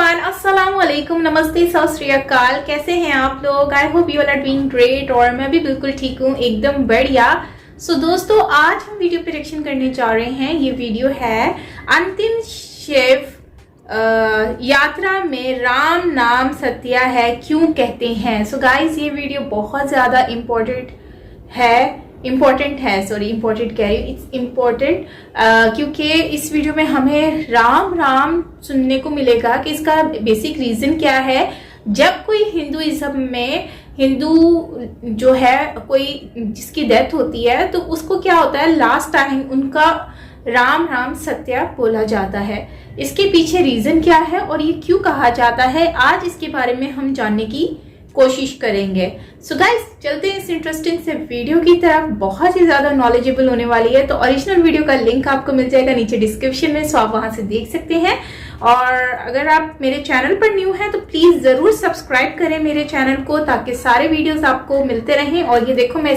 Everyone, अस्सलाम वालेकुम, नमस्ते, सत श्री अकाल। कैसे हैं आप लोग? I hope you are doing great. और मैं भी बिल्कुल ठीक हूँ, एकदम बढ़िया। सो दोस्तों, आज हम वीडियो पे रिएक्शन करने जा रहे हैं। ये वीडियो है अंतिम शिव यात्रा में राम नाम सत्य है क्यों कहते हैं। सो गाइस, ये वीडियो बहुत ज़्यादा इम्पोर्टेंट कह रही हूँ, इट्स इम्पोर्टेंट क्योंकि इस वीडियो में हमें राम राम सुनने को मिलेगा कि इसका बेसिक रीजन क्या है। जब कोई हिंदुइज्म में हिंदू जो है कोई जिसकी डेथ होती है तो उसको क्या होता है, लास्ट टाइम उनका राम राम सत्य बोला जाता है। इसके पीछे रीजन क्या है और ये क्यों कहा जाता है, आज इसके बारे में हम जानने की कोशिश करेंगे। सो गाइस, चलते हैं इस इंटरेस्टिंग से वीडियो की तरफ। बहुत ही ज्यादा नॉलेजेबल होने वाली है। तो ओरिजिनल वीडियो का लिंक आपको मिल जाएगा नीचे डिस्क्रिप्शन में, सो आप वहां से देख सकते हैं। और अगर आप मेरे चैनल पर न्यू हैं तो प्लीज जरूर सब्सक्राइब करें मेरे चैनल को, ताकि सारे वीडियोस आपको मिलते रहें। और ये देखो, मैं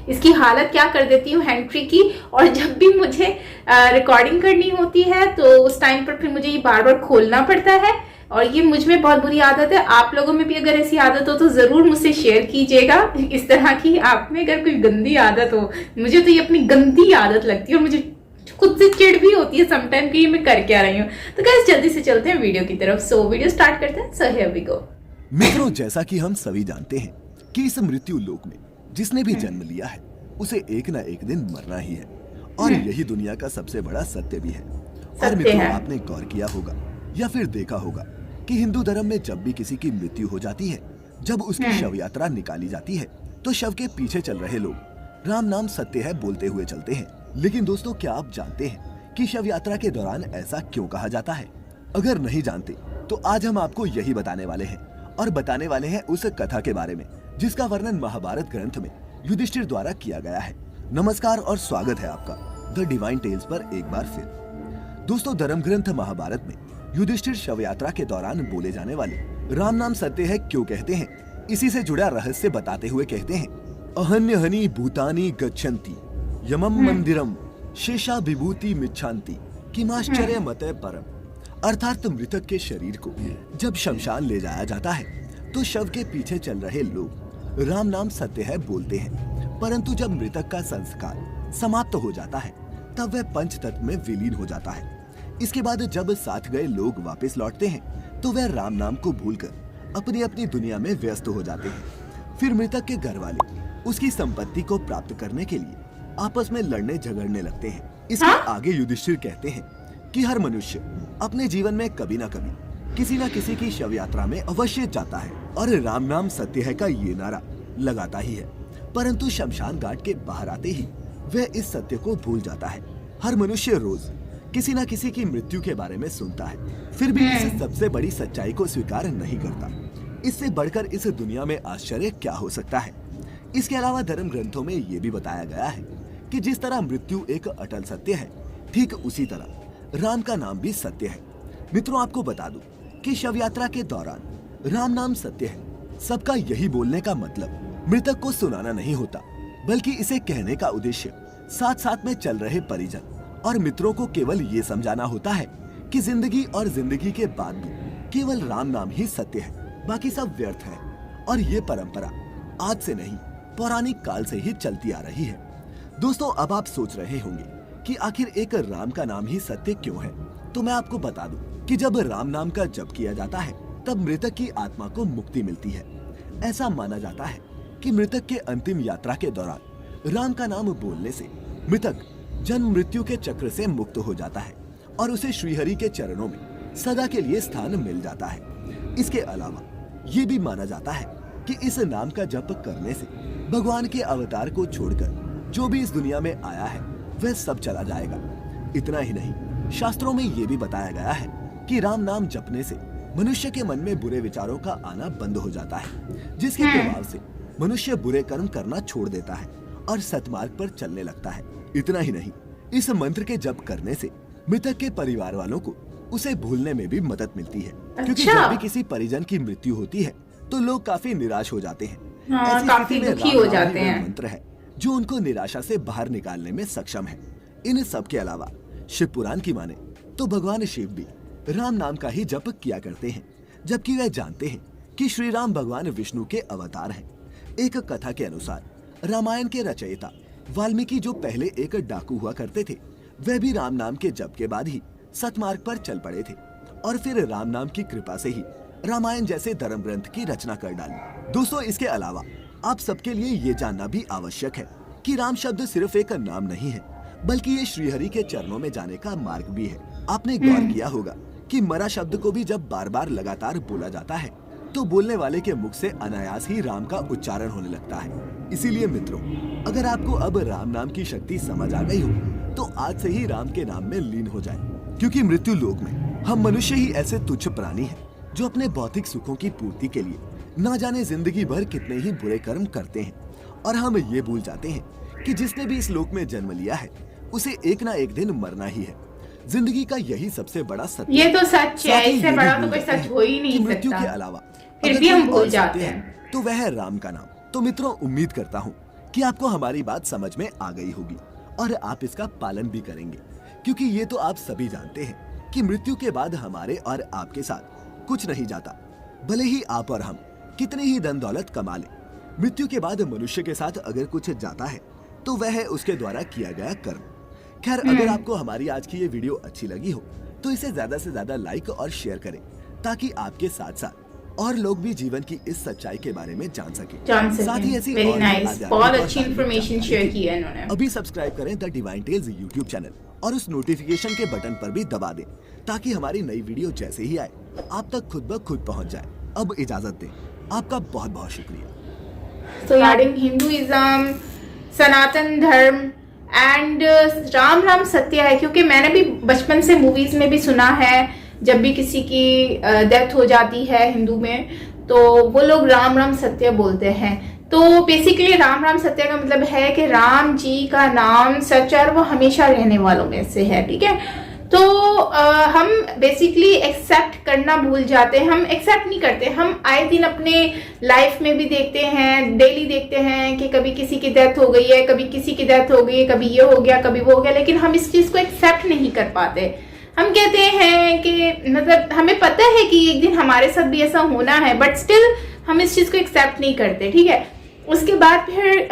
इसकी हालत क्या कर देती हूँ हैंड-फ्री की। और जब भी मुझे रिकॉर्डिंग करनी होती है तो उस टाइम पर फिर मुझे ये बार बार खोलना पड़ता है। और ये मुझ में बहुत बुरी आदत है। आप लोगों में भी अगर ऐसी आदत हो तो जरूर मुझसे शेयर कीजिएगा। इस तरह की आप में अगर कोई गंदी आदत हो, मुझे तो ये अपनी गंदी आदत लगती है और मुझे खुद से चिढ़ भी होती है समटाइम कि ये मैं कर क्या रही हूँ। तो गाइस, जल्दी से चलते हैं वीडियो की तरफ। सो वीडियो स्टार्ट करते हैं। So here we go. मित्रों, जैसा कि हम सभी जानते हैं कि इस मृत्यु लोक में जिसने भी जन्म लिया है उसे एक ना एक दिन मरना ही है, और यही दुनिया का सबसे बड़ा सत्य भी है। और मित्रों, आपने गौर किया होगा या फिर देखा होगा कि हिंदू धर्म में जब भी किसी की मृत्यु हो जाती है, जब उसकी शव यात्रा निकाली जाती है तो शव के पीछे चल रहे लोग राम नाम सत्य है बोलते हुए चलते हैं। लेकिन दोस्तों, क्या आप जानते हैं कि शव यात्रा के दौरान ऐसा क्यों कहा जाता है? अगर नहीं जानते तो आज हम आपको यही बताने वाले हैं, और बताने वाले हैं उस कथा के बारे में जिसका वर्णन महाभारत ग्रंथ में युधिष्ठिर द्वारा किया गया है। नमस्कार और स्वागत है आपका द डिवाइन टेल्स पर एक बार फिर। दोस्तों, धर्म ग्रंथ महाभारत में युधिष्ठिर शव यात्रा के दौरान बोले जाने वाले राम नाम सत्य है क्यों कहते हैं, इसी से जुड़ा रहस्य बताते हुए कहते हैं, अहन्य हनि भूतानि गच्छन्ति यमम मंदिरम शेषा विभूति मिच्छांति किमाश्चर्य मते परम। अर्थात मृतक के शरीर को जब शमशान ले जाया जाता है तो शव के पीछे चल रहे लोग राम नाम सत्य है बोलते हैं, परंतु जब मृतक का संस्कार समाप्त हो जाता है तब वह पंच तत्व में विलीन हो जाता है। इसके बाद जब साथ गए लोग वापस लौटते हैं तो वह राम नाम को भूलकर अपनी अपनी दुनिया में व्यस्त हो जाते हैं। फिर मृतक के घर वाले उसकी संपत्ति को प्राप्त करने के लिए आपस में लड़ने झगड़ने लगते हैं। इसके आगे युधिष्ठिर कहते हैं कि हर मनुष्य अपने जीवन में कभी न कभी किसी न किसी की शव यात्रा में अवश्य जाता है और राम नाम सत्य है का ये नारा लगाता ही है, परंतु शमशान घाट के बाहर आते ही वह इस सत्य को भूल जाता है। हर मनुष्य रोज किसी न किसी की मृत्यु के बारे में सुनता है, फिर भी इस सबसे बड़ी सच्चाई को स्वीकार नहीं करता। इससे बढ़कर इस दुनिया में आश्चर्य क्या हो सकता है। इसके अलावा धर्म ग्रंथों में ये भी बताया गया है कि जिस तरह मृत्यु एक अटल सत्य है, ठीक उसी तरह राम का नाम भी सत्य है। मित्रों, आपको बता दूं कि शव यात्रा के दौरान राम नाम सत्य है सबका यही बोलने का मतलब मृतक को सुनाना नहीं होता, बल्कि इसे कहने का उद्देश्य साथ साथ में चल रहे परिजन और मित्रों को केवल ये समझाना होता है कि जिंदगी और जिंदगी के बाद भी केवल राम नाम ही सत्य है, बाकी सब व्यर्थ है। और ये परंपरा आज से नहीं, पौराणिक काल से ही चलती आ रही है। दोस्तों, अब आप सोच रहे होंगे कि आखिर एक राम का नाम ही सत्य क्यों है, तो मैं आपको बता दूं कि जब राम नाम का जप किया जाता है तब मृतक की आत्मा को मुक्ति मिलती है। ऐसा माना जाता है कि मृतक के अंतिम यात्रा के दौरान राम का नाम बोलने से मृतक जन्म मृत्यु के चक्र से मुक्त हो जाता है और उसे श्रीहरि के चरणों में सदा के लिए स्थान मिल जाता है। इसके अलावा ये भी माना जाता है कि इस नाम का जप करने से भगवान के अवतार को छोड़कर जो भी इस दुनिया में आया है वह सब चला जाएगा। इतना ही नहीं, शास्त्रों में ये भी बताया गया है कि राम नाम जपने से मनुष्य के मन में बुरे विचारों का आना बंद हो जाता है, जिसके प्रभाव से मनुष्य बुरे कर्म करना छोड़ देता है और सतमार्ग पर चलने लगता है। इतना ही नहीं, इस मंत्र के जप करने से मृतक के परिवार वालों को उसे भूलने में भी मदद मिलती है। क्योंकि जब भी किसी परिजन की मृत्यु होती है तो लोग काफी निराश हो जाते हैं। काफी दुखी हो जाते हैं। मंत्र है जो उनको निराशा से बाहर निकालने में सक्षम है। इन सब के अलावा शिव पुराण की माने तो भगवान शिव भी राम नाम का ही जप किया करते हैं, जबकि वे जानते हैं कि श्री राम भगवान विष्णु के अवतार हैं। एक कथा के अनुसार रामायण के रचयिता वाल्मीकि जो पहले एक डाकू हुआ करते थे, वे भी राम नाम के जप के बाद ही सतमार्ग पर चल पड़े थे और फिर राम नाम की कृपा से ही रामायण जैसे धर्म ग्रंथ की रचना कर डाली। दोस्तों, इसके अलावा आप सबके लिए ये जानना भी आवश्यक है कि राम शब्द सिर्फ एक नाम नहीं है, बल्कि ये श्रीहरि के चरणों में जाने का मार्ग भी है। आपने गौर किया होगा कि मरा शब्द को भी जब बार बार लगातार बोला जाता है तो बोलने वाले के मुख से अनायास ही राम का उच्चारण होने लगता है। इसीलिए मित्रों, अगर आपको अब राम नाम की शक्ति समझ आ गई हो तो आज से ही राम के नाम में लीन हो जाएं, क्योंकि मृत्यु लोक में हम मनुष्य ही ऐसे तुच्छ प्राणी हैं जो अपने भौतिक सुखों की पूर्ति के लिए न जाने जिंदगी भर कितने ही बुरे कर्म करते हैं, और हम ये भूल जाते हैं कि जिसने भी इस लोक में जन्म लिया है उसे एक ना एक दिन मरना ही है। जिंदगी का यही सबसे बड़ा सत्य। ये तो सच है, इससे बड़ा तो कोई सच हो ही नहीं सकता। मृत्यु के अलावा फिर भी हम भूल जाते हैं तो वह है राम का नाम। तो मित्रों, उम्मीद करता हूँ कि आपको हमारी बात समझ में आ गई होगी और आप इसका पालन भी करेंगे, क्योंकि ये तो आप सभी जानते हैं कि मृत्यु के बाद हमारे और आपके साथ कुछ नहीं जाता। भले ही आप और हम कितने ही धन दौलत कमा लें, मृत्यु के बाद मनुष्य के साथ अगर कुछ जाता है तो वह है उसके द्वारा किया गया कर्म। खैर, अगर आपको हमारी आज की ये वीडियो अच्छी लगी हो तो इसे ज्यादा से ज्यादा लाइक और शेयर करें, ताकि आपके साथ साथ और लोग भी जीवन की इस सच्चाई के बारे में जान सके। साथ ही ऐसी बहुत अच्छी इन्फॉर्मेशन शेयर की है इन्होंने। अभी सब्सक्राइब करें the Divine Tales YouTube channel और उस नोटिफिकेशन के बटन पर भी दबा दें, ताकि हमारी नई वीडियो जैसे ही आए आप तक खुद ब खुद पहुंच जाए। अब इजाजत दें, आपका बहुत बहुत शुक्रिया। So regarding Hinduism, सनातन धर्म एंड राम राम सत्य है, क्योंकि मैंने भी बचपन से मूवीज में भी सुना है, जब भी किसी की डेथ हो जाती है हिंदू में तो वो लोग राम राम सत्य बोलते हैं। तो बेसिकली राम राम सत्य का मतलब है कि राम जी का नाम सच और वो हमेशा रहने वालों में से है। ठीक है, तो हम बेसिकली एक्सेप्ट करना भूल जाते हैं, हम एक्सेप्ट नहीं करते। हम आए दिन अपने लाइफ में भी देखते हैं, डेली देखते हैं कि कभी किसी की डेथ हो गई है, कभी किसी की डेथ हो गई है, कभी ये हो गया, कभी वो हो गया, लेकिन हम इस चीज को एक्सेप्ट नहीं कर पाते। हम कहते हैं कि मतलब हमें पता है कि एक दिन हमारे साथ भी ऐसा होना है, बट स्टिल हम इस चीज को एक्सेप्ट नहीं करते। ठीक है, उसके बाद फिर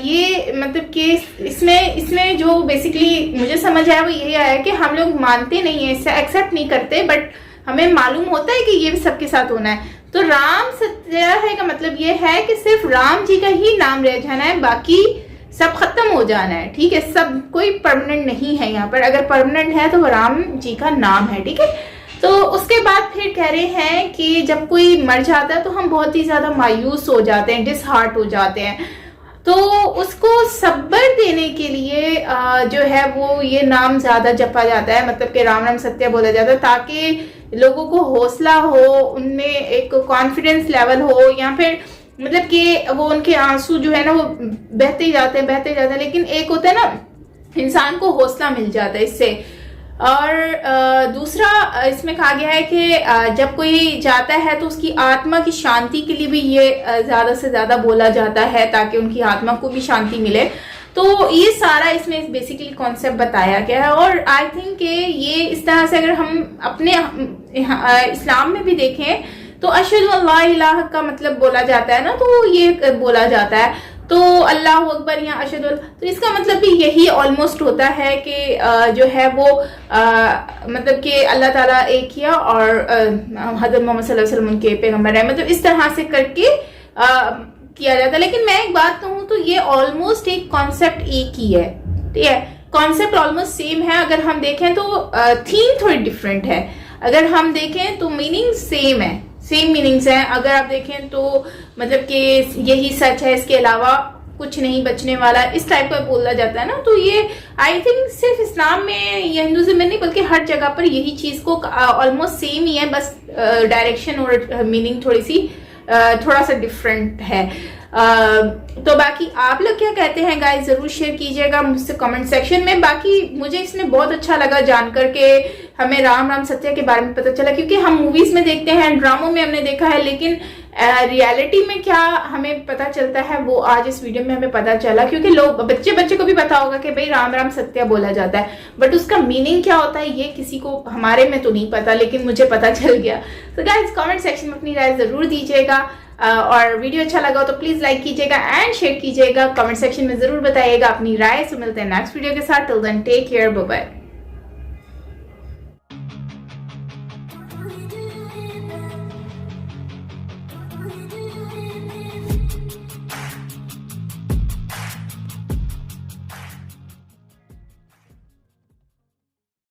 ये मतलब कि इसमें जो बेसिकली मुझे समझ आया वो यही आया कि हम लोग मानते नहीं है, इससे एक्सेप्ट नहीं करते, बट हमें मालूम होता है कि ये भी सबके साथ होना है। तो राम सत्य है का मतलब ये है कि सिर्फ राम जी का ही नाम रह जाना है, बाकी सब खत्म हो जाना है। ठीक है, सब कोई परमानेंट नहीं है यहाँ पर, अगर परमानेंट है तो वो राम जी का नाम है। ठीक है, तो उसके बाद फिर कह रहे हैं कि जब कोई मर जाता है तो हम बहुत ही ज्यादा मायूस हो जाते हैं, डिसहार्ट हो जाते हैं। तो उसको सब्र देने के लिए जो है वो ये नाम ज्यादा जपा जाता है, मतलब कि राम राम सत्य बोला जाता है, ताकि लोगों को हौसला हो, उनमें एक कॉन्फिडेंस लेवल हो, या फिर मतलब कि वो उनके आंसू जो है ना वो बहते ही जाते हैं, लेकिन एक होता है ना, इंसान को हौसला मिल जाता है इससे। और दूसरा इसमें कहा गया है कि जब कोई जाता है तो उसकी आत्मा की शांति के लिए भी ये ज्यादा से ज्यादा बोला जाता है, ताकि उनकी आत्मा को भी शांति मिले। तो ये सारा इसमें बेसिकली कॉन्सेप्ट बताया गया है। और आई थिंक कि ये इस तरह से अगर हम अपने इस्लाम में भी देखें तो अशहदु अल्ला इलाहा का मतलब बोला जाता है ना, तो ये बोला जाता है, तो अल्लाह अकबर या अशहदु, तो इसका मतलब भी यही ऑलमोस्ट होता है कि जो है वो मतलब कि अल्लाह ताला एक किया और हज़रत मोहम्मद सल्लल्लाहु अलैहि वसल्लम उनके पैगंबर है, मतलब इस तरह से करके किया जाता है। लेकिन मैं एक बात कहूँ तो ये ऑलमोस्ट एक कॉन्सेप्ट एक ही है। ठीक है, कॉन्सेप्ट ऑलमोस्ट सेम है। अगर हम देखें तो थीम थोड़ी डिफरेंट है, अगर हम देखें तो मीनिंग सेम है, सेम मीनिंग्स हैं। अगर आप देखें तो मतलब कि यही सच है, इसके अलावा कुछ नहीं बचने वाला, इस टाइप का बोला जाता है ना। तो ये आई थिंक सिर्फ इस्लाम में या हिंदुइज्म में नहीं, बल्कि हर जगह पर यही चीज को ऑलमोस्ट सेम ही है, बस डायरेक्शन और मीनिंग थोड़ा सा डिफरेंट है। तो बाकी आप लोग क्या कहते हैं गाइस, जरूर शेयर कीजिएगा मुझसे कमेंट सेक्शन में। बाकी मुझे इसमें बहुत अच्छा लगा जानकर के हमें राम राम सत्या के बारे में पता चला, क्योंकि हम मूवीज में देखते हैं, ड्रामों में हमने देखा है, लेकिन रियलिटी में क्या हमें पता चलता है वो आज इस वीडियो में हमें पता चला। क्योंकि लोग बच्चे को भी पता होगा कि भाई राम राम सत्या बोला जाता है, बट उसका मीनिंग क्या होता है ये किसी को हमारे में तो नहीं पता, लेकिन मुझे पता चल गया। तो गाइस कमेंट सेक्शन में अपनी राय जरूर दीजिएगा, और वीडियो अच्छा लगा हो तो प्लीज लाइक कीजिएगा एंड शेयर कीजिएगा, कमेंट सेक्शन में जरूर बताइएगा अपनी राय। सो मिलते हैं नेक्स्ट वीडियो के साथ, till then take care, bye bye.